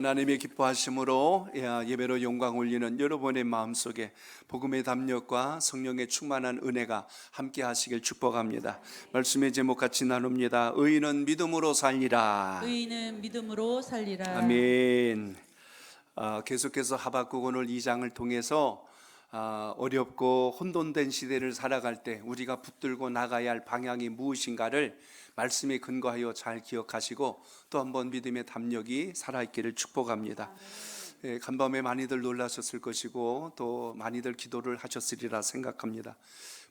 하나님의 기뻐하심으로 예배로 영광 올리는 여러분의 마음속에 복음의 담력과 성령의 충만한 은혜가 함께 하시길 축복합니다. 말씀의 제목 같이 나눕니다. 의인은 믿음으로 살리라. 의인은 믿음으로 살리라. 아멘. 계속해서 하박국 오늘 2장을 통해서 어렵고 혼돈된 시대를 살아갈 때 우리가 붙들고 나가야 할 방향이 무엇인가를 말씀에 근거하여 잘 기억하시고 또 한번 믿음의 담력이 살아있기를 축복합니다. 간밤에 많이들 놀라셨을 것이고 또 많이들 기도를 하셨으리라 생각합니다.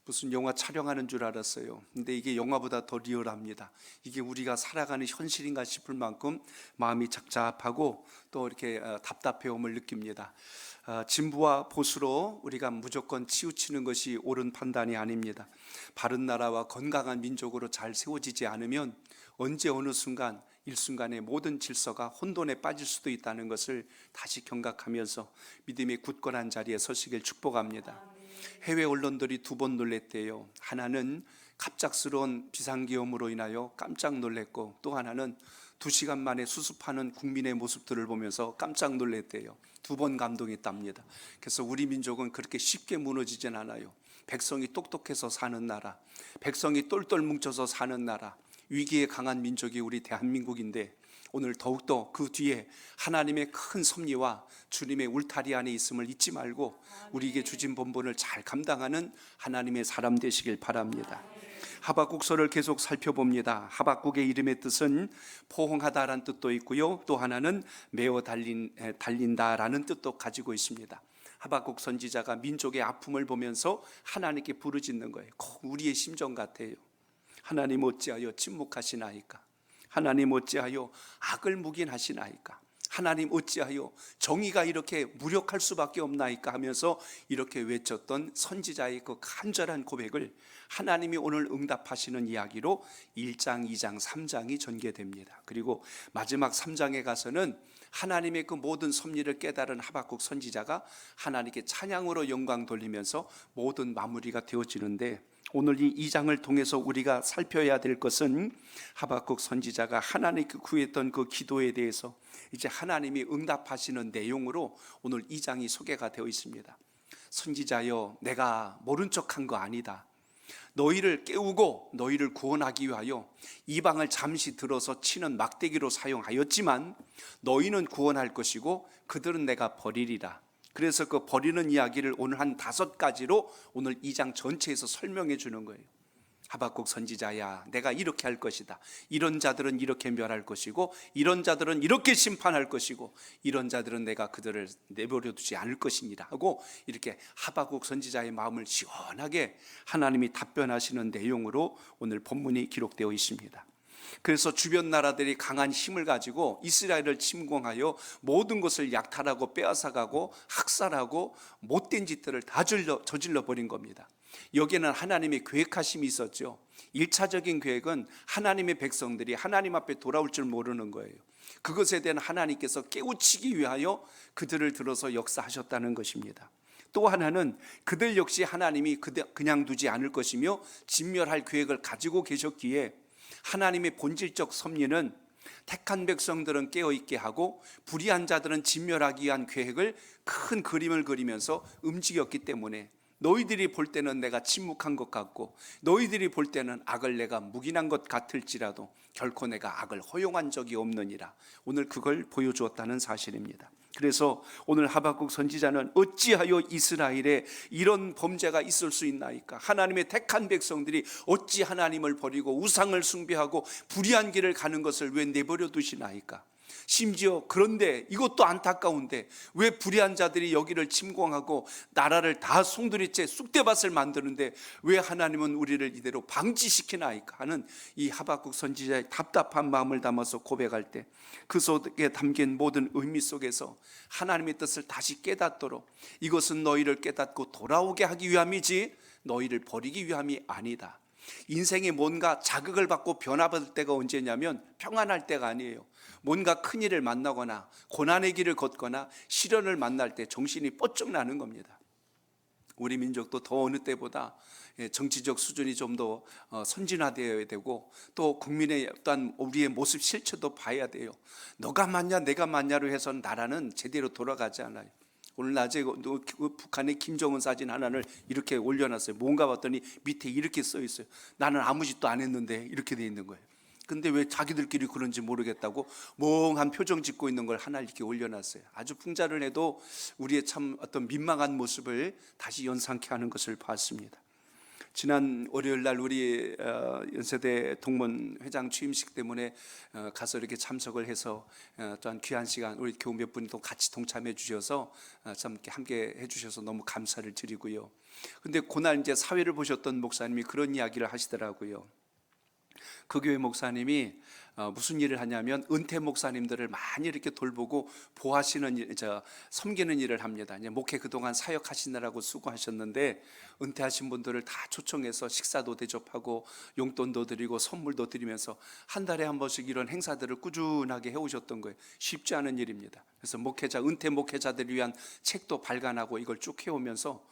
무슨 영화 촬영하는 줄 알았어요. 근데 이게 영화보다 더 리얼합니다. 이게 우리가 살아가는 현실인가 싶을 만큼 마음이 착잡하고 또 이렇게 답답해옴을 느낍니다. 진부와 보수로 우리가 무조건 치우치는 것이 옳은 판단이 아닙니다. 바른 나라와 건강한 민족으로 잘 세워지지 않으면 언제 어느 순간 일순간에 모든 질서가 혼돈에 빠질 수도 있다는 것을 다시 경각하면서 믿음의 굳건한 자리에 서시길 축복합니다. 해외 언론들이 두 번 놀랬대요. 하나는 갑작스러운 비상기염으로 인하여 깜짝 놀랬고, 또 하나는 2시간 만에 수습하는 국민의 모습들을 보면서 깜짝 놀랬대요. 두 번 감동했답니다. 그래서 우리 민족은 그렇게 쉽게 무너지진 않아요. 백성이 똑똑해서 사는 나라, 백성이 똘똘 뭉쳐서 사는 나라, 위기에 강한 민족이 우리 대한민국인데 오늘 더욱더 그 뒤에 하나님의 큰 섭리와 주님의 울타리 안에 있음을 잊지 말고 우리에게 주신 본분을 잘 감당하는 하나님의 사람 되시길 바랍니다. 하박국서를 계속 살펴봅니다. 하박국의 이름의 뜻은 포옹하다라는 뜻도 있고요, 또 하나는 메어 달린다라는 뜻도 가지고 있습니다. 하박국 선지자가 민족의 아픔을 보면서 하나님께 부르짖는 거예요. 꼭 우리의 심정 같아요. 하나님 어찌하여 침묵하시나이까? 하나님 어찌하여 악을 묵인하시나이까? 하나님 어찌하여 정의가 이렇게 무력할 수밖에 없나이까? 하면서 이렇게 외쳤던 선지자의 그 간절한 고백을 하나님이 오늘 응답하시는 이야기로 1장, 2장, 3장이 전개됩니다. 그리고 마지막 3장에 가서는 하나님의 그 모든 섭리를 깨달은 하박국 선지자가 하나님께 찬양으로 영광 돌리면서 모든 마무리가 되어지는데, 오늘 이 2장을 통해서 우리가 살펴야 될 것은 하박국 선지자가 하나님께 구했던 그 기도에 대해서 이제 하나님이 응답하시는 내용으로 오늘 2장이 소개가 되어 있습니다. 선지자여, 내가 모른 척한 거 아니다. 너희를 깨우고 너희를 구원하기 위하여 이방을 잠시 들어서 치는 막대기로 사용하였지만 너희는 구원할 것이고 그들은 내가 버리리라. 그래서 그 버리는 이야기를 오늘 한 5가지로 오늘 2장 전체에서 설명해 주는 거예요. 하박국 선지자야, 내가 이렇게 할 것이다. 이런 자들은 이렇게 멸할 것이고 이런 자들은 이렇게 심판할 것이고 이런 자들은 내가 그들을 내버려 두지 않을 것이니라 하고 이렇게 하박국 선지자의 마음을 시원하게 하나님이 답변하시는 내용으로 오늘 본문이 기록되어 있습니다. 그래서 주변 나라들이 강한 힘을 가지고 이스라엘을 침공하여 모든 것을 약탈하고 빼앗아가고 학살하고 못된 짓들을 다 저질러 버린 겁니다. 여기에는 하나님의 계획하심이 있었죠. 1차적인 계획은 하나님의 백성들이 하나님 앞에 돌아올 줄 모르는 거예요. 그것에 대한 하나님께서 깨우치기 위하여 그들을 들어서 역사하셨다는 것입니다. 또 하나는 그들 역시 하나님이 그냥 두지 않을 것이며 진멸할 계획을 가지고 계셨기에 하나님의 본질적 섭리는 택한 백성들은 깨어있게 하고 불의한 자들은 진멸하기 위한 계획을 큰 그림을 그리면서 움직였기 때문에 너희들이 볼 때는 내가 침묵한 것 같고 너희들이 볼 때는 악을 내가 묵인한 것 같을지라도 결코 내가 악을 허용한 적이 없느니라. 오늘 그걸 보여주었다는 사실입니다. 그래서 오늘 하박국 선지자는 어찌하여 이스라엘에 이런 범죄가 있을 수 있나이까? 하나님의 택한 백성들이 어찌 하나님을 버리고 우상을 숭배하고 불의한 길을 가는 것을 왜 내버려 두시나이까? 심지어 그런데 이것도 안타까운데 왜 불의한 자들이 여기를 침공하고 나라를 다 송두리째 쑥대밭을 만드는데 왜 하나님은 우리를 이대로 방치시키나이까 하는 이 하박국 선지자의 답답한 마음을 담아서 고백할 때 그 속에 담긴 모든 의미 속에서 하나님의 뜻을 다시 깨닫도록 이것은 너희를 깨닫고 돌아오게 하기 위함이지 너희를 버리기 위함이 아니다. 인생에 뭔가 자극을 받고 변화받을 때가 언제냐면 평안할 때가 아니에요. 뭔가 큰일을 만나거나 고난의 길을 걷거나 시련을 만날 때 정신이 뻗쩍 나는 겁니다. 우리 민족도 더 어느 때보다 정치적 수준이 좀 더 선진화되어야 되고, 또 국민의 어떤 우리의 모습 실체도 봐야 돼요. 너가 맞냐 내가 맞냐로 해서 나라는 제대로 돌아가지 않아요. 오늘 낮에 그 북한의 김정은 사진 하나를 이렇게 올려놨어요. 뭔가 봤더니 밑에 이렇게 써 있어요. 나는 아무 짓도 안 했는데, 이렇게 돼 있는 거예요. 근데 왜 자기들끼리 그런지 모르겠다고 멍한 표정 짓고 있는 걸 하나 이렇게 올려놨어요. 아주 풍자를 해도 우리의 참 어떤 민망한 모습을 다시 연상케 하는 것을 봤습니다. 지난 월요일 날 우리 연세대 동문 회장 취임식 때문에 가서 이렇게 참석을 해서 또한 귀한 시간 우리 교우 몇 분이 또 같이 동참해 주셔서 참 이렇게 함께 해 주셔서 너무 감사를 드리고요. 근데 그날 이제 사회를 보셨던 목사님이 그런 이야기를 하시더라고요. 그 교회 목사님이 무슨 일을 하냐면 은퇴 목사님들을 많이 이렇게 돌보고 보하시는 일, 섬기는 일을 합니다. 이제 목회 그동안 사역하시느라고 수고하셨는데 은퇴하신 분들을 다 초청해서 식사도 대접하고 용돈도 드리고 선물도 드리면서 한 달에 한 번씩 이런 행사들을 꾸준하게 해오셨던 거예요. 쉽지 않은 일입니다. 그래서 은퇴 목회자들을 위한 책도 발간하고 이걸 쭉 해오면서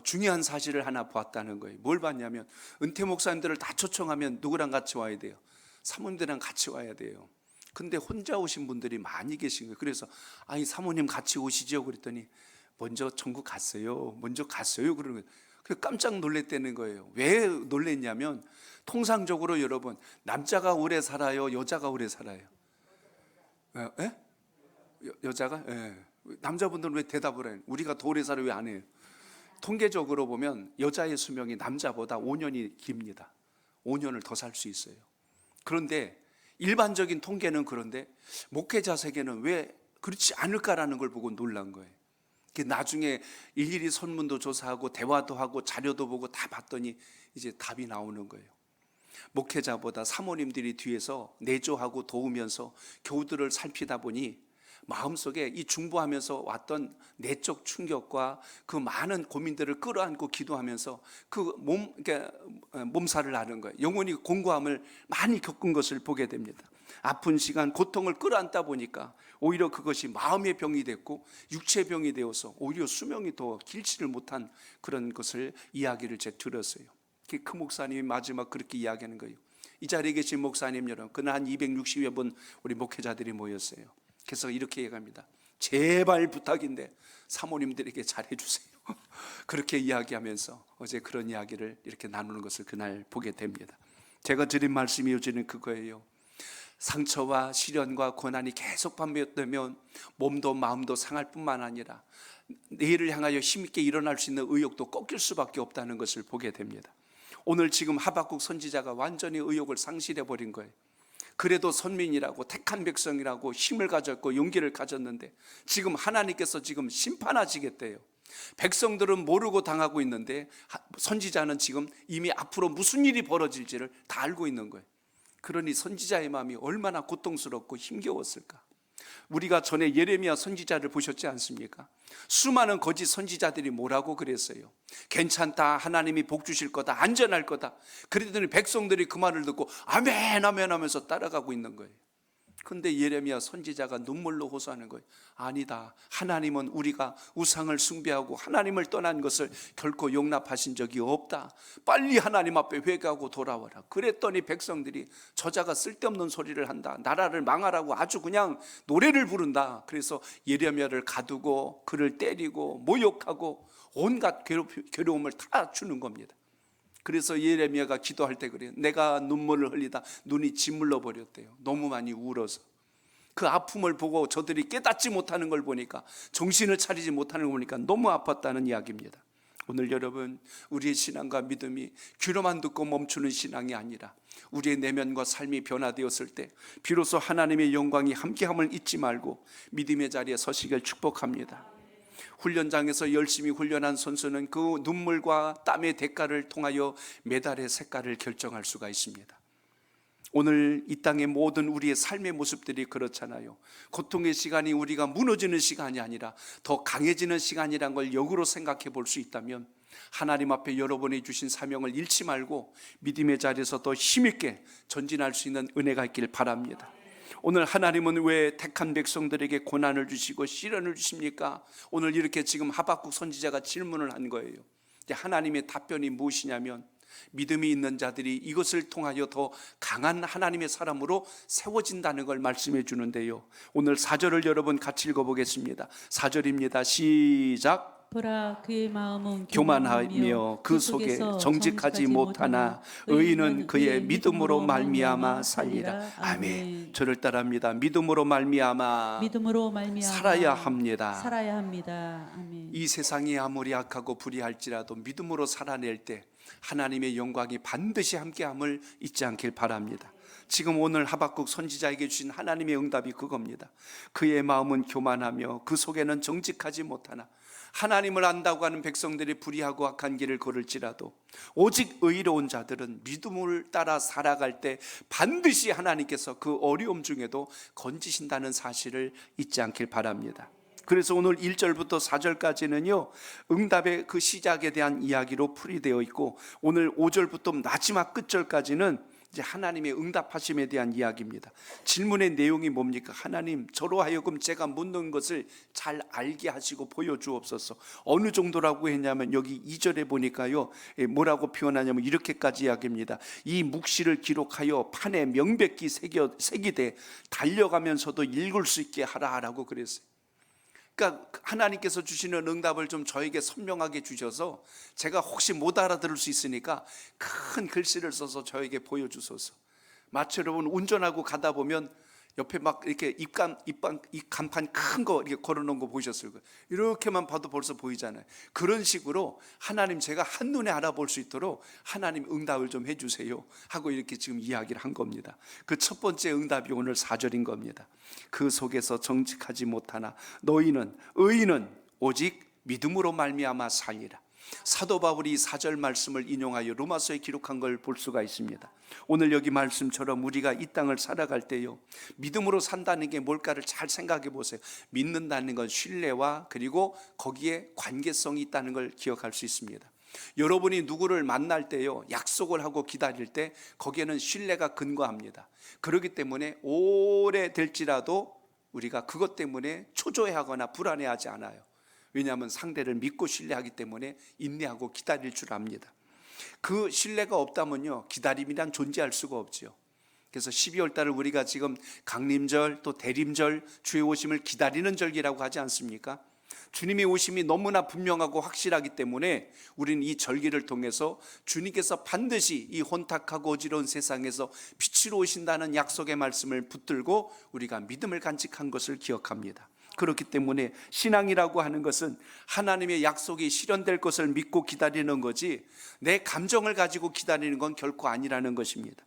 중요한 사실을 하나 보았다는 거예요. 뭘 봤냐면 은퇴 목사님들을 다 초청하면 누구랑 같이 와야 돼요? 사모님들이랑 같이 와야 돼요. 근데 혼자 오신 분들이 많이 계신 거예요. 그래서 아니 사모님 같이 오시죠 그랬더니 먼저 천국 갔어요. 먼저 갔어요 그러는 거예요. 그래서 깜짝 놀랐다는 거예요. 왜 놀랬냐면 통상적으로 여러분 남자가 오래 살아요? 여자가 오래 살아요? 예? 여자가? 예. 남자분들은 왜 대답을 해요? 우리가 더 오래 살아요 왜 안 해요? 통계적으로 보면 여자의 수명이 남자보다 5년이 깁니다. 5년을 더 살 수 있어요. 그런데 일반적인 통계는 그런데 목회자 세계는 왜 그렇지 않을까라는 걸 보고 놀란 거예요. 나중에 일일이 선문도 조사하고 대화도 하고 자료도 보고 다 봤더니 이제 답이 나오는 거예요. 목회자보다 사모님들이 뒤에서 내조하고 도우면서 교우들을 살피다 보니 마음속에 이 중보하면서 왔던 내적 충격과 그 많은 고민들을 끌어안고 기도하면서 몸살을 앓은 거예요. 영혼이 공고함을 많이 겪은 것을 보게 됩니다. 아픈 시간, 고통을 끌어안다 보니까 오히려 그것이 마음의 병이 됐고 육체의 병이 되어서 오히려 수명이 더 길지를 못한 그런 것을 이야기를 제가 들었어요. 그 목사님이 마지막 그렇게 이야기하는 거예요. 이 자리에 계신 목사님 여러분, 그날 한 260여 분 우리 목회자들이 모였어요. 그래서 이렇게 얘기합니다. 제발 부탁인데 사모님들에게 잘해주세요. 그렇게 이야기하면서 어제 그런 이야기를 이렇게 나누는 것을 그날 보게 됩니다. 제가 드린 말씀이 요즘은 그거예요. 상처와 시련과 고난이 계속 반복되면 몸도 마음도 상할 뿐만 아니라 내일을 향하여 힘있게 일어날 수 있는 의욕도 꺾일 수밖에 없다는 것을 보게 됩니다. 오늘 지금 하박국 선지자가 완전히 의욕을 상실해버린 거예요. 그래도 선민이라고 택한 백성이라고 힘을 가졌고 용기를 가졌는데 지금 하나님께서 지금 심판하시겠대요. 백성들은 모르고 당하고 있는데 선지자는 지금 이미 앞으로 무슨 일이 벌어질지를 다 알고 있는 거예요. 그러니 선지자의 마음이 얼마나 고통스럽고 힘겨웠을까. 우리가 전에 예레미야 선지자를 보셨지 않습니까? 수많은 거짓 선지자들이 뭐라고 그랬어요? 괜찮다, 하나님이 복 주실 거다, 안전할 거다. 그랬더니 백성들이 그 말을 듣고 아멘 아멘 하면서 따라가고 있는 거예요. 근데 예레미야 선지자가 눈물로 호소하는 거예요. 아니다, 하나님은 우리가 우상을 숭배하고 하나님을 떠난 것을 결코 용납하신 적이 없다. 빨리 하나님 앞에 회개하고 돌아와라. 그랬더니 백성들이 저자가 쓸데없는 소리를 한다, 나라를 망하라고 아주 그냥 노래를 부른다. 그래서 예레미야를 가두고 그를 때리고 모욕하고 온갖 괴로움을 다 주는 겁니다. 그래서 예레미야가 기도할 때 그래요. 내가 눈물을 흘리다 눈이 짓물러 버렸대요. 너무 많이 울어서. 그 아픔을 보고 저들이 깨닫지 못하는 걸 보니까, 정신을 차리지 못하는 걸 보니까 너무 아팠다는 이야기입니다. 오늘 여러분, 우리의 신앙과 믿음이 귀로만 듣고 멈추는 신앙이 아니라 우리의 내면과 삶이 변화되었을 때 비로소 하나님의 영광이 함께함을 잊지 말고 믿음의 자리에 서시길 축복합니다. 훈련장에서 열심히 훈련한 선수는 그 눈물과 땀의 대가를 통하여 메달의 색깔을 결정할 수가 있습니다. 오늘 이 땅의 모든 우리의 삶의 모습들이 그렇잖아요. 고통의 시간이 우리가 무너지는 시간이 아니라 더 강해지는 시간이란 걸 역으로 생각해 볼 수 있다면 하나님 앞에 여러분이 주신 사명을 잃지 말고 믿음의 자리에서 더 힘있게 전진할 수 있는 은혜가 있길 바랍니다. 오늘 하나님은 왜 택한 백성들에게 고난을 주시고 시련을 주십니까? 오늘 이렇게 지금 하박국 선지자가 질문을 한 거예요. 이제 하나님의 답변이 무엇이냐면 믿음이 있는 자들이 이것을 통하여 더 강한 하나님의 사람으로 세워진다는 걸 말씀해 주는데요. 오늘 4절을 여러분 같이 읽어보겠습니다. 4절입니다. 시작. 보라 그의 마음은 교만하며 그 속에 정직하지 못하나 의인은 그의 믿음으로 말미암아 살리라. 아멘. 저를 따라합니다. 믿음으로 말미암아 살아야 합니다. 살아야 합니다. 아멘. 이 세상이 아무리 악하고 불의할지라도 믿음으로 살아낼 때 하나님의 영광이 반드시 함께함을 잊지 않길 바랍니다. 지금 오늘 하박국 선지자에게 주신 하나님의 응답이 그겁니다. 그의 마음은 교만하며 그 속에는 정직하지 못하나 하나님을 안다고 하는 백성들이 불의하고 악한 길을 걸을지라도 오직 의로운 자들은 믿음을 따라 살아갈 때 반드시 하나님께서 그 어려움 중에도 건지신다는 사실을 잊지 않길 바랍니다. 그래서 오늘 1절부터 4절까지는요 응답의 그 시작에 대한 이야기로 풀이되어 있고, 오늘 5절부터 마지막 끝절까지는 이제 하나님의 응답하심에 대한 이야기입니다. 질문의 내용이 뭡니까? 하나님, 저로 하여금 제가 묻는 것을 잘 알게 하시고 보여주옵소서. 어느 정도라고 했냐면 여기 2절에 보니까요 뭐라고 표현하냐면 이렇게까지 이야기합니다. 이 묵시를 기록하여 판에 명백히 새기되 달려가면서도 읽을 수 있게 하라라고 그랬어요. 그러니까 하나님께서 주시는 응답을 좀 저에게 선명하게 주셔서 제가 혹시 못 알아들을 수 있으니까 큰 글씨를 써서 저에게 보여주소서. 마치 여러분 운전하고 가다 보면 옆에 막 이렇게 이 간판 큰 거 이렇게 걸어놓은 거 보셨을 거예요. 이렇게만 봐도 벌써 보이잖아요. 그런 식으로 하나님, 제가 한눈에 알아볼 수 있도록 하나님 응답을 좀 해주세요 하고 이렇게 지금 이야기를 한 겁니다. 그 첫 번째 응답이 오늘 4절인 겁니다. 그 속에서 정직하지 못하나 너희는, 의인은 오직 믿음으로 말미암아 살리라. 사도 바울이 4절 말씀을 인용하여 로마서에 기록한 걸 볼 수가 있습니다. 오늘 여기 말씀처럼 우리가 이 땅을 살아갈 때요 믿음으로 산다는 게 뭘까를 잘 생각해 보세요. 믿는다는 건 신뢰와 그리고 거기에 관계성이 있다는 걸 기억할 수 있습니다. 여러분이 누구를 만날 때요 약속을 하고 기다릴 때 거기에는 신뢰가 근거합니다. 그렇기 때문에 오래될지라도 우리가 그것 때문에 초조해하거나 불안해하지 않아요. 왜냐하면 상대를 믿고 신뢰하기 때문에 인내하고 기다릴 줄 압니다. 그 신뢰가 없다면요 기다림이란 존재할 수가 없죠. 그래서 12월 달을 우리가 지금 강림절 또 대림절 주의 오심을 기다리는 절기라고 하지 않습니까? 주님의 오심이 너무나 분명하고 확실하기 때문에 우리는 이 절기를 통해서 주님께서 반드시 이 혼탁하고 어지러운 세상에서 빛으로 오신다는 약속의 말씀을 붙들고 우리가 믿음을 간직한 것을 기억합니다. 그렇기 때문에 신앙이라고 하는 것은 하나님의 약속이 실현될 것을 믿고 기다리는 거지 내 감정을 가지고 기다리는 건 결코 아니라는 것입니다.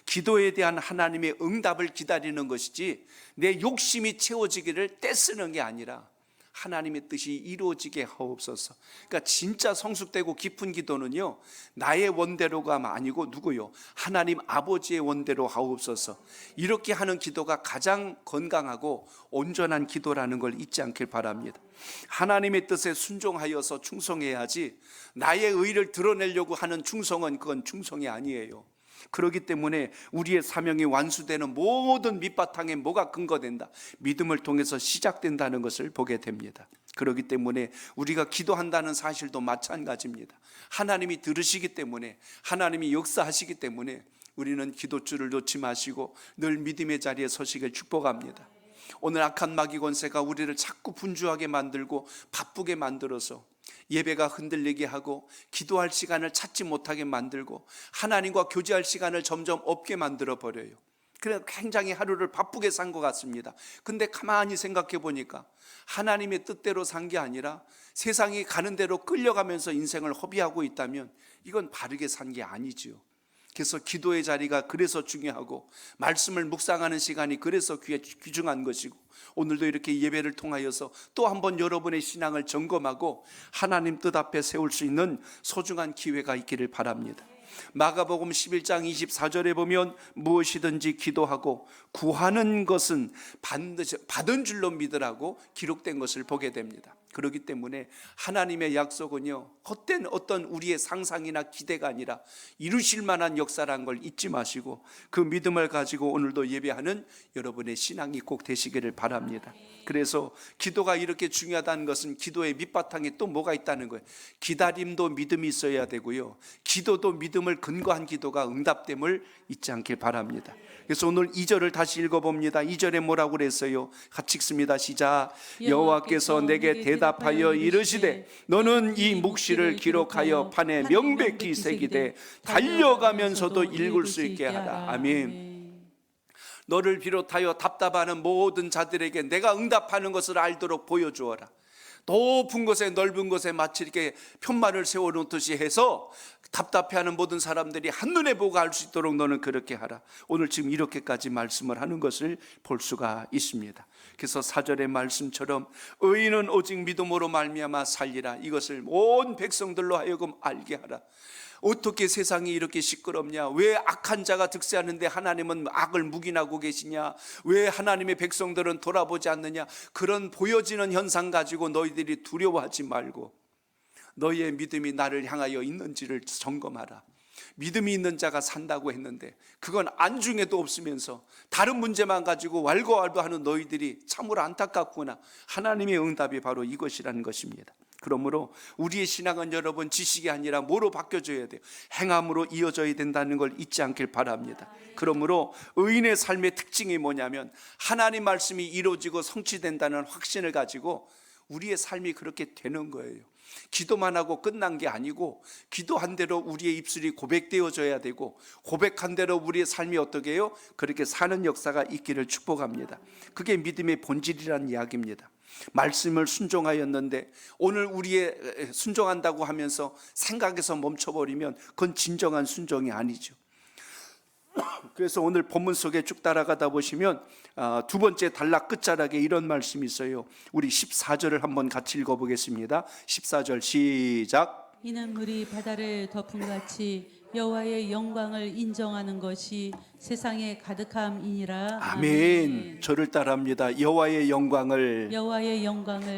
기도에 대한 하나님의 응답을 기다리는 것이지 내 욕심이 채워지기를 떼쓰는 게 아니라 하나님의 뜻이 이루어지게 하옵소서. 그러니까 진짜 성숙되고 깊은 기도는요 나의 원대로가 아니고 누구요? 하나님 아버지의 원대로 하옵소서. 이렇게 하는 기도가 가장 건강하고 온전한 기도라는 걸 잊지 않길 바랍니다. 하나님의 뜻에 순종하여서 충성해야지 나의 의를 드러내려고 하는 충성은 그건 충성이 아니에요. 그렇기 때문에 우리의 사명이 완수되는 모든 밑바탕에 뭐가 근거된다? 믿음을 통해서 시작된다는 것을 보게 됩니다. 그렇기 때문에 우리가 기도한다는 사실도 마찬가지입니다. 하나님이 들으시기 때문에, 하나님이 역사하시기 때문에 우리는 기도줄을 놓지 마시고 늘 믿음의 자리에 서시길 축복합니다. 오늘 악한 마귀 권세가 우리를 자꾸 분주하게 만들고 바쁘게 만들어서 예배가 흔들리게 하고 기도할 시간을 찾지 못하게 만들고 하나님과 교제할 시간을 점점 없게 만들어 버려요. 그래서 굉장히 하루를 바쁘게 산 것 같습니다. 근데 가만히 생각해 보니까 하나님의 뜻대로 산 게 아니라 세상이 가는 대로 끌려가면서 인생을 허비하고 있다면 이건 바르게 산 게 아니지요. 그래서 기도의 자리가 그래서 중요하고 말씀을 묵상하는 시간이 그래서 귀중한 것이고, 오늘도 이렇게 예배를 통하여서 또 한 번 여러분의 신앙을 점검하고 하나님 뜻 앞에 세울 수 있는 소중한 기회가 있기를 바랍니다. 마가복음 11장 24절에 보면 무엇이든지 기도하고 구하는 것은 반드시 받은 줄로 믿으라고 기록된 것을 보게 됩니다. 그렇기 때문에 하나님의 약속은요, 헛된 어떤 우리의 상상이나 기대가 아니라 이루실 만한 역사라는 걸 잊지 마시고 그 믿음을 가지고 오늘도 예배하는 여러분의 신앙이 꼭 되시기를 바랍니다. 그래서 기도가 이렇게 중요하다는 것은 기도의 밑바탕에 또 뭐가 있다는 거예요. 기다림도 믿음이 있어야 되고요, 기도도 믿음을 근거한 기도가 응답됨을 잊지 않길 바랍니다. 그래서 오늘 2절을 다시 읽어봅니다. 2절에 뭐라고 그랬어요? 같이 읽습니다. 시작. 여호와께서 내게 대답하여 이르시되 너는 이 묵시를 기록하여 판에 명백히 새기되 달려가면서도 읽을 수 있게 하라. 아멘. 너를 비롯하여 답답하는 모든 자들에게 내가 응답하는 것을 알도록 보여주어라. 높은 곳에 넓은 곳에 마치 이렇게 편말을 세워놓듯이 해서 답답해하는 모든 사람들이 한눈에 보고 알 수 있도록 너는 그렇게 하라. 오늘 지금 이렇게까지 말씀을 하는 것을 볼 수가 있습니다. 그래서 4절의 말씀처럼 의인은 오직 믿음으로 말미암아 살리라. 이것을 온 백성들로 하여금 알게 하라. 어떻게 세상이 이렇게 시끄럽냐? 왜 악한 자가 득세하는데 하나님은 악을 묵인하고 계시냐? 왜 하나님의 백성들은 돌아보지 않느냐? 그런 보여지는 현상 가지고 너희들이 두려워하지 말고 너희의 믿음이 나를 향하여 있는지를 점검하라. 믿음이 있는 자가 산다고 했는데 그건 안중에도 없으면서 다른 문제만 가지고 왈가왈부하는 너희들이 참으로 안타깝구나. 하나님의 응답이 바로 이것이라는 것입니다. 그러므로 우리의 신앙은 여러분 지식이 아니라 뭐로 바뀌어져야 돼요? 행함으로 이어져야 된다는 걸 잊지 않길 바랍니다. 그러므로 의인의 삶의 특징이 뭐냐면 하나님 말씀이 이루어지고 성취된다는 확신을 가지고 우리의 삶이 그렇게 되는 거예요. 기도만 하고 끝난 게 아니고 기도한 대로 우리의 입술이 고백되어져야 되고 고백한 대로 우리의 삶이 어떻게 해요? 그렇게 사는 역사가 있기를 축복합니다. 그게 믿음의 본질이라는 이야기입니다. 말씀을 순종하였는데 오늘 우리의 순종한다고 하면서 생각에서 멈춰버리면 그건 진정한 순종이 아니죠. 그래서 오늘 본문 속에 쭉 따라가다 보시면 두 번째 단락 끝자락에 이런 말씀이 있어요. 우리 14절을 한번 같이 읽어보겠습니다. 14절 시작. 이는 물이 바다를 덮음같이 여호와의 영광을 인정하는 것이 세상에 가득함이니라. 아멘. 저를 따라합니다. 여호와의 영광을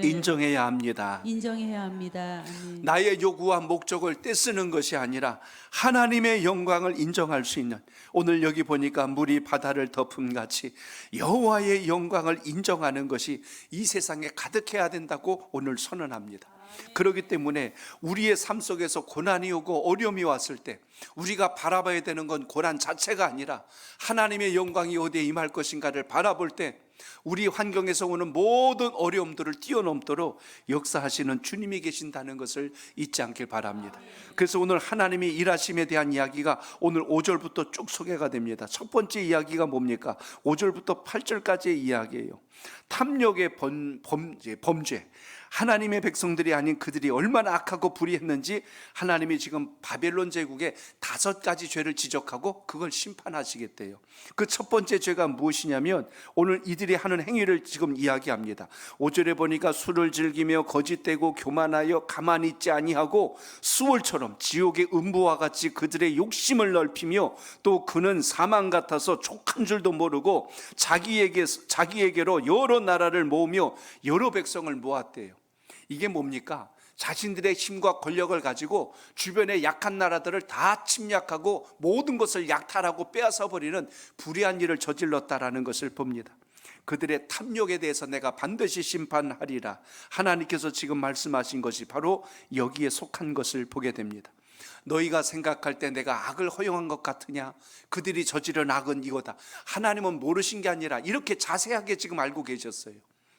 인정해야 합니다. 인정해야 합니다. 아멘. 나의 요구와 목적을 떼쓰는 것이 아니라 하나님의 영광을 인정할 수 있는, 오늘 여기 보니까 물이 바다를 덮음같이 여호와의 영광을 인정하는 것이 이 세상에 가득해야 된다고 오늘 선언합니다. 그렇기 때문에 우리의 삶 속에서 고난이 오고 어려움이 왔을 때 우리가 바라봐야 되는 건 고난 자체가 아니라 하나님의 영광이 어디에 임할 것인가를 바라볼 때 우리 환경에서 오는 모든 어려움들을 뛰어넘도록 역사하시는 주님이 계신다는 것을 잊지 않길 바랍니다. 그래서 오늘 하나님이 일하심에 대한 이야기가 오늘 5절부터 쭉 소개가 됩니다. 첫 번째 이야기가 뭡니까? 5절부터 8절까지의 이야기예요. 탐욕의 범죄, 하나님의 백성들이 아닌 그들이 얼마나 악하고 불의했는지 하나님이 지금 바벨론 제국의 5가지 죄를 지적하고 그걸 심판하시겠대요. 그 첫 번째 죄가 무엇이냐면 오늘 이들이 하는 행위를 지금 이야기합니다. 5절에 보니까 술을 즐기며 거짓되고 교만하여 가만히 있지 아니하고 수월처럼 지옥의 음부와 같이 그들의 욕심을 넓히며 또 그는 사망 같아서 족한 줄도 모르고 자기에게로 여러 나라를 모으며 여러 백성을 모았대요. 이게 뭡니까? 자신들의 힘과 권력을 가지고 주변의 약한 나라들을 다 침략하고 모든 것을 약탈하고 빼앗아 버리는 불의한 일을 저질렀다라는 것을 봅니다. 그들의 탐욕에 대해서 내가 반드시 심판하리라. 하나님께서 지금 말씀하신 것이 바로 여기에 속한 것을 보게 됩니다. 너희가 생각할 때 내가 악을 허용한 것 같으냐? 그들이 저지른 악은 이거다. 하나님은 모르신 게 아니라 이렇게 자세하게 지금 알고 계셨어요.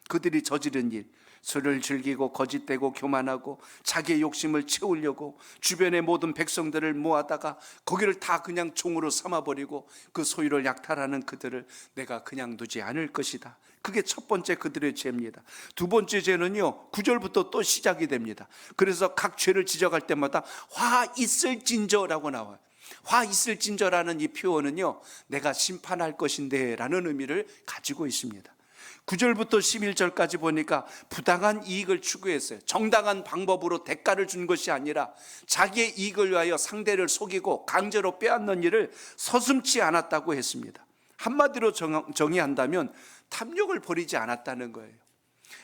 그들이 저지른 일, 술을 즐기고 거짓되고 교만하고 자기의 욕심을 채우려고 주변의 모든 백성들을 모아다가 거기를 다 그냥 종으로 삼아버리고 그 소유를 약탈하는 그들을 내가 그냥 두지 않을 것이다. 그게 첫 번째 그들의 죄입니다. 두 번째 죄는요, 9절부터 또 시작이 됩니다. 그래서 각 죄를 지적할 때마다 화 있을진저라고 나와요. 화 있을진저라는 이 표현은요, 내가 심판할 것인데 라는 의미를 가지고 있습니다. 9절부터 11절까지 보니까 부당한 이익을 추구했어요. 정당한 방법으로 대가를 준 것이 아니라 자기의 이익을 위하여 상대를 속이고 강제로 빼앗는 일을 서슴지 않았다고 했습니다. 한마디로 정의한다면 탐욕을 버리지 않았다는 거예요.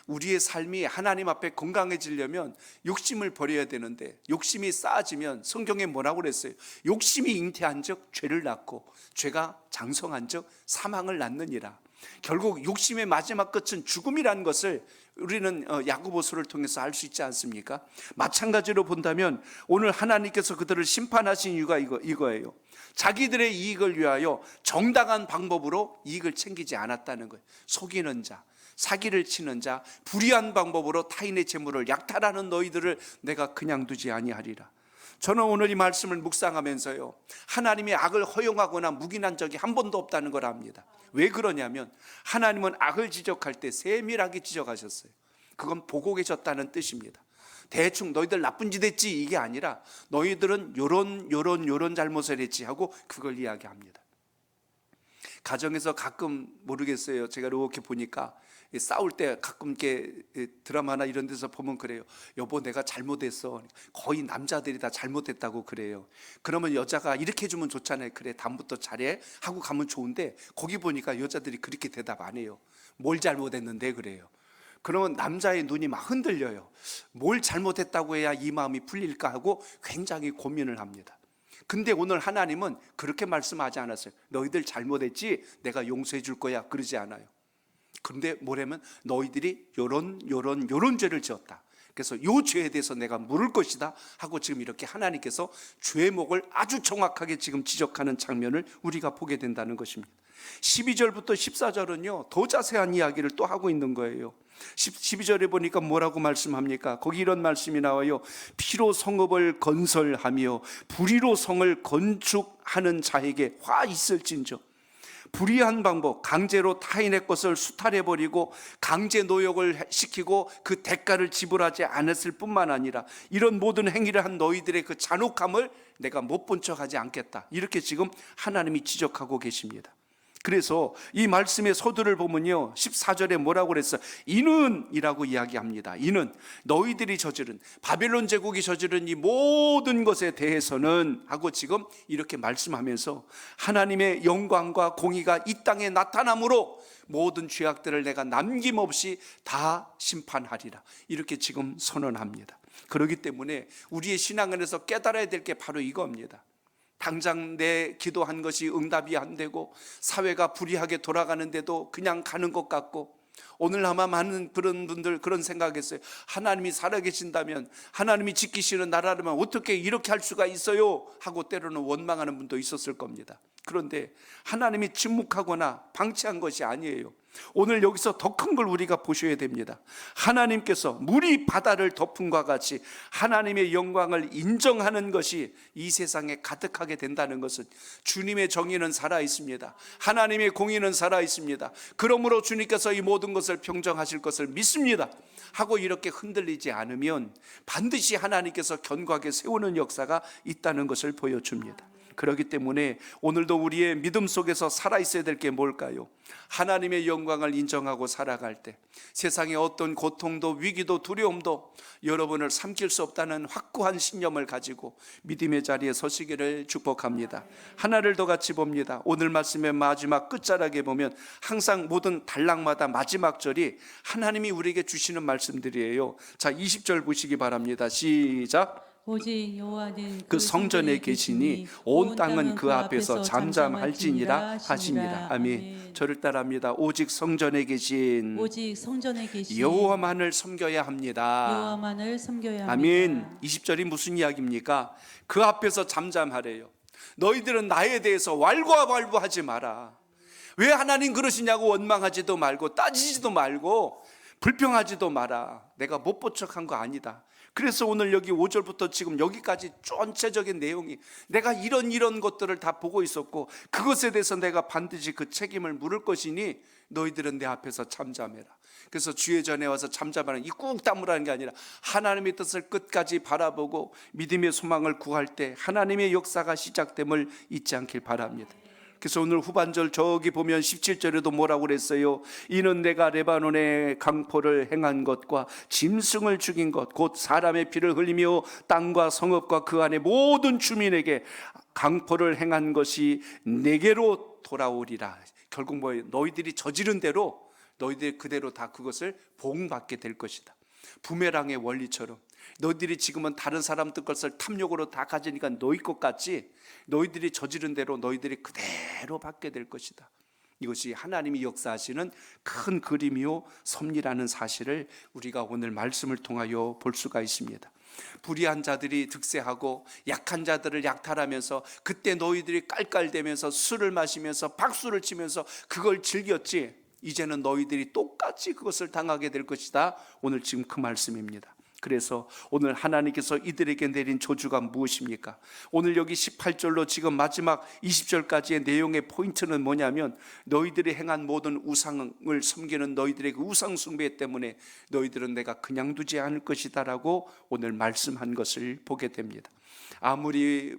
우리의 삶이 하나님 앞에 건강해지려면 욕심을 버려야 되는데, 욕심이 쌓아지면 성경에 뭐라고 그랬어요? 욕심이 잉태한 적 죄를 낳고 죄가 장성한 적 사망을 낳느니라. 결국 욕심의 마지막 끝은 죽음이라는 것을 우리는 야고보서를 통해서 알 수 있지 않습니까? 마찬가지로 본다면 오늘 하나님께서 그들을 심판하신 이유가 이거예요. 자기들의 이익을 위하여 정당한 방법으로 이익을 챙기지 않았다는 거예요. 속이는 자, 사기를 치는 자, 불의한 방법으로 타인의 재물을 약탈하는 너희들을 내가 그냥 두지 아니하리라. 저는 오늘 이 말씀을 묵상하면서요, 하나님이 악을 허용하거나 묵인한 적이 한 번도 없다는 걸 압니다. 왜 그러냐면 하나님은 악을 지적할 때 세밀하게 지적하셨어요. 그건 보고 계셨다는 뜻입니다. 대충 너희들 나쁜 짓 했지 이게 아니라 너희들은 요런 잘못을 했지 하고 그걸 이야기합니다. 가정에서 가끔 모르겠어요. 제가 이렇게 보니까 싸울 때 가끔 이렇게 드라마나 이런 데서 보면 그래요. 여보 내가 잘못했어. 거의 남자들이 다 잘못했다고 그래요. 그러면 여자가 이렇게 해주면 좋잖아요. 그래 다음부터 잘해 하고 가면 좋은데 거기 보니까 여자들이 그렇게 대답 안 해요. 뭘 잘못했는데 그래요. 그러면 남자의 눈이 막 흔들려요. 뭘 잘못했다고 해야 이 마음이 풀릴까 하고 굉장히 고민을 합니다. 근데 오늘 하나님은 그렇게 말씀하지 않았어요. 너희들 잘못했지 내가 용서해 줄 거야 그러지 않아요. 그런데 뭐냐면 너희들이 요런 죄를 지었다. 그래서 요 죄에 대해서 내가 물을 것이다 하고 지금 이렇게 하나님께서 죄목을 아주 정확하게 지금 지적하는 장면을 우리가 보게 된다는 것입니다. 12절부터 14절은요 더 자세한 이야기를 또 하고 있는 거예요. 12절에 보니까 뭐라고 말씀합니까? 거기 이런 말씀이 나와요. 피로 성읍을 건설하며 불의로 성을 건축하는 자에게 화 있을진저. 불의한 방법, 강제로 타인의 것을 수탈해버리고 강제 노역을 시키고 그 대가를 지불하지 않았을 뿐만 아니라 이런 모든 행위를 한 너희들의 그 잔혹함을 내가 못 본 척하지 않겠다. 이렇게 지금 하나님이 지적하고 계십니다. 그래서 이 말씀의 서두를 보면요 14절에 뭐라고 그랬어요? 이는 이라고 이야기합니다. 이는 너희들이 저지른 바벨론 제국이 저지른 이 모든 것에 대해서는 하고 지금 이렇게 말씀하면서 하나님의 영광과 공의가 이 땅에 나타남으로 모든 죄악들을 내가 남김없이 다 심판하리라. 이렇게 지금 선언합니다. 그렇기 때문에 우리의 신앙 안에서 깨달아야 될 게 바로 이겁니다. 당장 내 기도한 것이 응답이 안 되고 사회가 불의하게 돌아가는데도 그냥 가는 것 같고, 오늘 아마 많은 그런 분들 그런 생각했어요. 하나님이 살아계신다면, 하나님이 지키시는 나라라면 어떻게 이렇게 할 수가 있어요 하고 때로는 원망하는 분도 있었을 겁니다. 그런데 하나님이 침묵하거나 방치한 것이 아니에요. 오늘 여기서 더 큰 걸 우리가 보셔야 됩니다. 하나님께서 물이 바다를 덮음과 같이 하나님의 영광을 인정하는 것이 이 세상에 가득하게 된다는 것은 주님의 정의는 살아있습니다. 하나님의 공의는 살아있습니다. 그러므로 주님께서 이 모든 것을 평정하실 것을 믿습니다 하고 이렇게 흔들리지 않으면 반드시 하나님께서 견고하게 세우는 역사가 있다는 것을 보여줍니다. 그렇기 때문에 오늘도 우리의 믿음 속에서 살아있어야 될 게 뭘까요? 하나님의 영광을 인정하고 살아갈 때 세상의 어떤 고통도 위기도 두려움도 여러분을 삼킬 수 없다는 확고한 신념을 가지고 믿음의 자리에 서시기를 축복합니다. 하나를 더 같이 봅니다. 오늘 말씀의 마지막 끝자락에 보면 항상 모든 단락마다 마지막 절이 하나님이 우리에게 주시는 말씀들이에요. 자, 20절 보시기 바랍니다. 시작. 오직 여호와는 그 성전에 계시니 온 땅은 그 앞에서 잠잠할지니라 하시니라. 아멘. 저를 따라합니다. 오직 성전에 계신 여호와만을 섬겨야 합니다. 여호와만을 섬겨야 합니다. 아멘. 20절이 무슨 이야기입니까? 그 앞에서 잠잠하래요. 너희들은 나에 대해서 왈가왈부하지 마라. 왜 하나님 그러시냐고 원망하지도 말고 따지지도 말고 불평하지도 마라. 내가 못 본 척한 거 아니다. 그래서 오늘 여기 5절부터 지금 여기까지 전체적인 내용이 내가 이런 것들을 다 보고 있었고 그것에 대해서 내가 반드시 그 책임을 물을 것이니 너희들은 내 앞에서 잠잠해라. 그래서 주의 전에 와서 잠잠하는 이 꾹 다무라는 게 아니라 하나님의 뜻을 끝까지 바라보고 믿음의 소망을 구할 때 하나님의 역사가 시작됨을 잊지 않길 바랍니다. 그래서 오늘 후반절 저기 보면 17절에도 뭐라고 그랬어요? 이는 내가 레바논의 강포를 행한 것과 짐승을 죽인 것 곧 사람의 피를 흘리며 땅과 성읍과 그 안에 모든 주민에게 강포를 행한 것이 내게로 돌아오리라. 결국 뭐예요? 너희들이 저지른 대로 너희들이 그대로 다 그것을 보응받게 될 것이다. 부메랑의 원리처럼 너희들이 지금은 다른 사람들 것을 탐욕으로 다 가지니까 너희 것 같지, 너희들이 저지른 대로 너희들이 그대로 받게 될 것이다. 이것이 하나님이 역사하시는 큰 그림이요 섭리라는 사실을 우리가 오늘 말씀을 통하여 볼 수가 있습니다. 불의한 자들이 득세하고 약한 자들을 약탈하면서 그때 너희들이 깔깔대면서 술을 마시면서 박수를 치면서 그걸 즐겼지, 이제는 너희들이 똑같이 그것을 당하게 될 것이다. 오늘 지금 그 말씀입니다. 그래서 오늘 하나님께서 이들에게 내린 저주가 무엇입니까? 오늘 여기 18절로 지금 마지막 20절까지의 내용의 포인트는 뭐냐면 너희들이 행한 모든 우상을 섬기는 너희들의 그 우상 숭배 때문에 너희들은 내가 그냥 두지 않을 것이다 라고 오늘 말씀한 것을 보게 됩니다. 아무리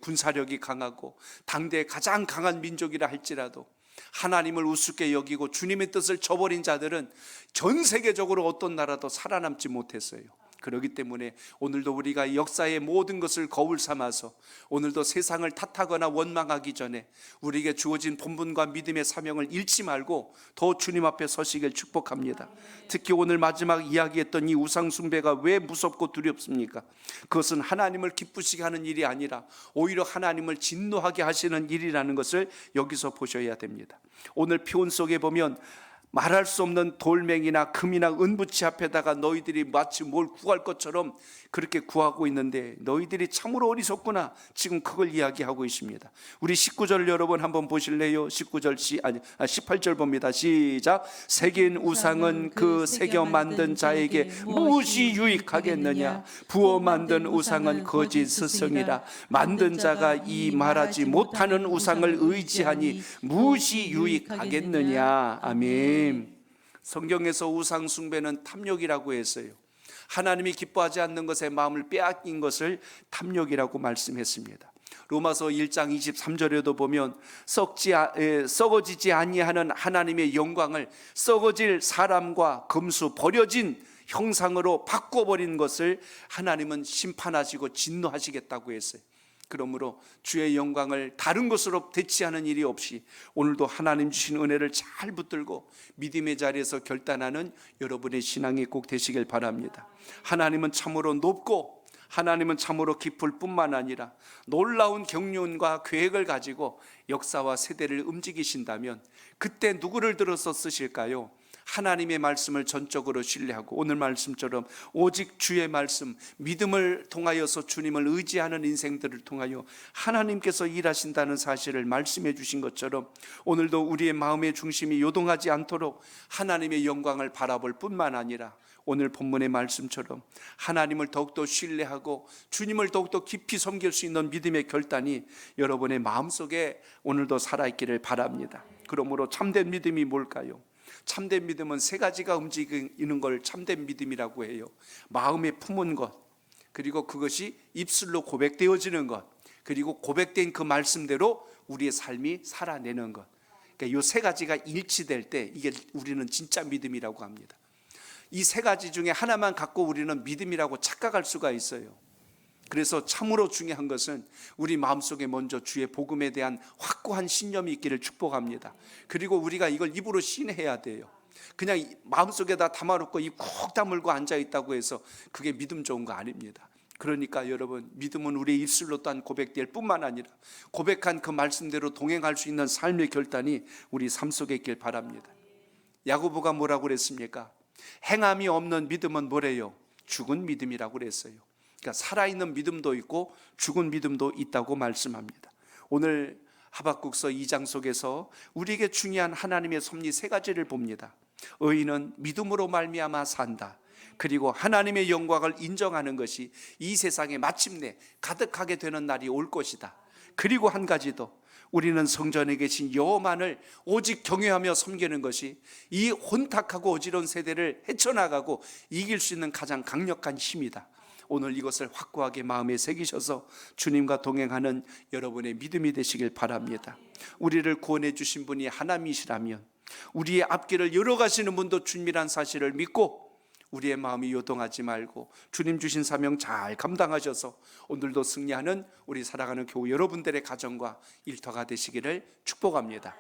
군사력이 강하고 당대에 가장 강한 민족이라 할지라도 하나님을 우습게 여기고 주님의 뜻을 저버린 자들은 전 세계적으로 어떤 나라도 살아남지 못했어요. 그렇기 때문에 오늘도 우리가 역사의 모든 것을 거울 삼아서 오늘도 세상을 탓하거나 원망하기 전에 우리에게 주어진 본분과 믿음의 사명을 잃지 말고 더 주님 앞에 서시길 축복합니다. 특히 오늘 마지막 이야기했던 이 우상 숭배가 왜 무섭고 두렵습니까? 그것은 하나님을 기쁘시게 하는 일이 아니라 오히려 하나님을 진노하게 하시는 일이라는 것을 여기서 보셔야 됩니다. 오늘 표현 속에 보면 말할 수 없는 돌멩이나 금이나 은부치 앞에다가 너희들이 마치 뭘 구할 것처럼 그렇게 구하고 있는데 너희들이 참으로 어리석구나, 지금 그걸 이야기하고 있습니다. 우리 19절 여러분 한번 보실래요? 18절 봅니다. 시작. 새긴 우상은 그 새겨 만든 자에게 무엇이 유익하겠느냐? 부어 만든 우상은 거짓 스승이라. 만든 자가 이 말하지 못하는 우상을 의지하니 무엇이 유익하겠느냐? 아멘. 성경에서 우상 숭배는 탐욕이라고 했어요. 하나님이 기뻐하지 않는 것에 마음을 빼앗긴 것을 탐욕이라고 말씀했습니다. 로마서 1장 23절에도 보면 썩어지지 아니하는 하나님의 영광을 썩어질 사람과 금수 버려진 형상으로 바꿔버린 것을 하나님은 심판하시고 진노하시겠다고 했어요. 그러므로 주의 영광을 다른 것으로 대체하는 일이 없이 오늘도 하나님 주신 은혜를 잘 붙들고 믿음의 자리에서 결단하는 여러분의 신앙이 꼭 되시길 바랍니다. 하나님은 참으로 높고 하나님은 참으로 깊을 뿐만 아니라 놀라운 경륜과 계획을 가지고 역사와 세대를 움직이신다면 그때 누구를 들어서 쓰실까요? 하나님의 말씀을 전적으로 신뢰하고 오늘 말씀처럼 오직 주의 말씀, 믿음을 통하여서 주님을 의지하는 인생들을 통하여 하나님께서 일하신다는 사실을 말씀해 주신 것처럼 오늘도 우리의 마음의 중심이 요동하지 않도록 하나님의 영광을 바라볼 뿐만 아니라 오늘 본문의 말씀처럼 하나님을 더욱더 신뢰하고 주님을 더욱더 깊이 섬길 수 있는 믿음의 결단이 여러분의 마음속에 오늘도 살아있기를 바랍니다. 그러므로 참된 믿음이 뭘까요? 참된 믿음은 세 가지가 움직이는 걸 참된 믿음이라고 해요. 마음에 품은 것, 그리고 그것이 입술로 고백되어지는 것, 그리고 고백된 그 말씀대로 우리의 삶이 살아내는 것. 그러니까 이 세 가지가 일치될 때 이게 우리는 진짜 믿음이라고 합니다. 이 세 가지 중에 하나만 갖고 우리는 믿음이라고 착각할 수가 있어요. 그래서 참으로 중요한 것은 우리 마음속에 먼저 주의 복음에 대한 확고한 신념이 있기를 축복합니다. 그리고 우리가 이걸 입으로 신해야 돼요. 그냥 마음속에다 담아놓고 입 콕 다물고 앉아있다고 해서 그게 믿음 좋은 거 아닙니다. 그러니까 여러분, 믿음은 우리의 입술로 또한 고백될 뿐만 아니라 고백한 그 말씀대로 동행할 수 있는 삶의 결단이 우리 삶 속에 있길 바랍니다. 야고보가 뭐라고 그랬습니까? 행함이 없는 믿음은 뭐래요? 죽은 믿음이라고 그랬어요. 그러니까 살아있는 믿음도 있고 죽은 믿음도 있다고 말씀합니다. 오늘 하박국서 2장 속에서 우리에게 중요한 하나님의 섭리 세 가지를 봅니다. 의인은 믿음으로 말미암아 산다. 그리고 하나님의 영광을 인정하는 것이 이 세상에 마침내 가득하게 되는 날이 올 것이다. 그리고 한 가지 더, 우리는 성전에 계신 여호만을 오직 경외하며 섬기는 것이 이 혼탁하고 어지러운 세대를 헤쳐나가고 이길 수 있는 가장 강력한 힘이다. 오늘 이것을 확고하게 마음에 새기셔서 주님과 동행하는 여러분의 믿음이 되시길 바랍니다. 우리를 구원해 주신 분이 하나님이시라면 우리의 앞길을 열어가시는 분도 주님이란 사실을 믿고 우리의 마음이 요동하지 말고 주님 주신 사명 잘 감당하셔서 오늘도 승리하는 우리 살아가는 교우 여러분들의 가정과 일터가 되시기를 축복합니다.